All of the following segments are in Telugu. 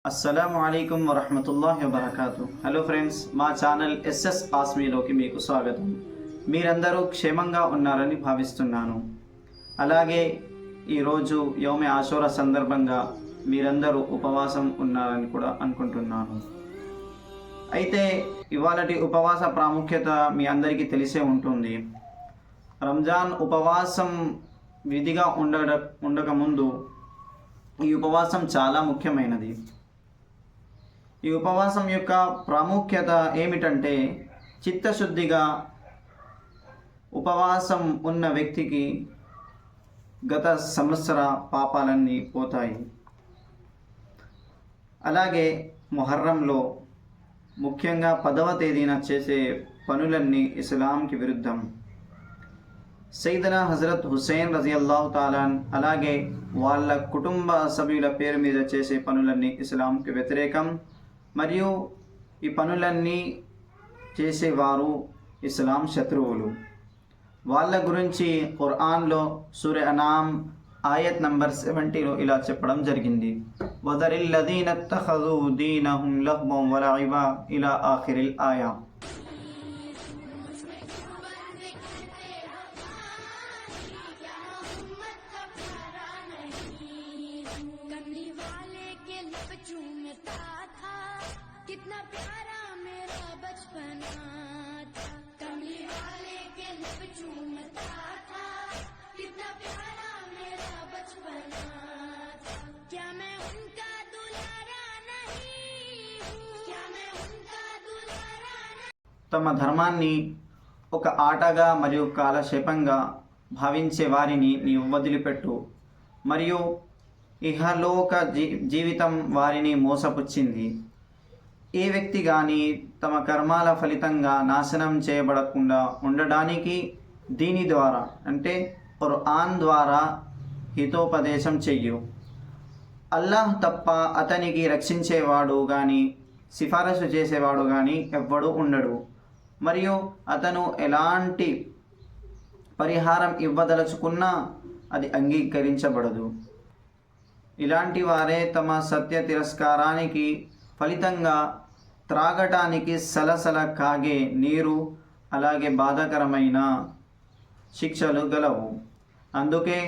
అస్సలాము అలైకుం వరహమతుల్లాహి వబర్కాతు. హలో ఫ్రెండ్స్, మా ఛానల్ ఎస్ఎస్ ఆస్మీలోకి మీకు స్వాగతం. మీరందరూ క్షేమంగా ఉన్నారని భావిస్తున్నాను. అలాగే ఈరోజు యౌమే ఆషూరా సందర్భంగా మీరందరూ ఉపవాసం ఉన్నారని కూడా అనుకుంటున్నాను. అయితే ఇవాళటి ఉపవాస ప్రాముఖ్యత మీ అందరికీ తెలిసే ఉంటుంది. రంజాన్ ఉపవాసం విధిగా ఉండకముందు ఈ ఉపవాసం చాలా ముఖ్యమైనది. ఈ ఉపవాసం యొక్క ప్రాముఖ్యత ఏమిటంటే, చిత్తశుద్ధిగా ఉపవాసం ఉన్న వ్యక్తికి గత సంవత్సర పాపాలన్నీ పోతాయి. అలాగే మొహర్రంలో ముఖ్యంగా 10వ తేదీన చేసే పనులన్నీ ఇస్లాంకి విరుద్ధం. సయ్యిదనా హజరత్ హుస్సేన్ రజియల్లాహు తాలా అలాగే వాళ్ళ కుటుంబ సభ్యుల పేరు మీద చేసే పనులన్నీ ఇస్లాంకి వ్యతిరేకం. మరియు ఈ పనులన్నీ చేసేవారు ఇస్లాం శత్రువులు. వాళ్ళ గురించి ఖురాన్లో సూరా అనామ్ ఆయత్ నంబర్ 70లో ఇలా చెప్పడం జరిగింది. వదరిల్లదీన ఇత్తఖదు దీనహుం లహ్వం వలఇబా ఇలా ఆఖిరిల్ ఆయా. कितना प्यारा मेरा बचपना था, कमली वाले के लब चूमता था, कितना प्यारा मेरा बचपना था। क्या मैं उनका दुलारा नहीं हूँ, क्या मैं उनका दुलारा नहीं। తమ ధర్మాన్ని ఒక ఆటగా మరియు కాలక్షేపంగా భావించే వారిని నీవు వదిలిపెట్టు. మరియు ఇహలోక జీవితం వారిని మోసపుచ్చింది. ఏ వ్యక్తి కానీ తమ కర్మాల ఫలితంగా నాశనం చేయబడకుండా ఉండడానికి దీని ద్వారా అంటే ఖురాన్ ద్వారా హితోపదేశం చెయ్యు. అల్లాహ్ తప్ప అతనికి రక్షించేవాడు కానీ సిఫారసు చేసేవాడు కానీ ఎవ్వడూ ఉండడు. మరియు అతను ఎలాంటి పరిహారం ఇవ్వదలుచుకున్నా అది అంగీకరించబడదు. ఇలాంటి వారే తమ సత్య తిరస్కారానికి ఫలితంగా త్రాగటానికి సలసల కాగే నీరు అలాగే బాధాకరమైన శిక్షలు గలవు. అందుకే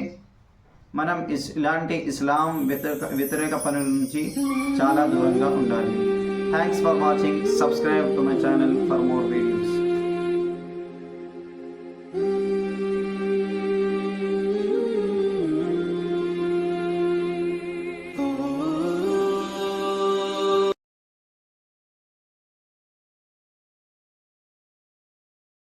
మనం ఇలాంటి ఇస్లాం వ్యతిరేక పనుల నుంచి చాలా దూరంగా ఉండాలి. Thanks for watching. Subscribe to my channel for more videos.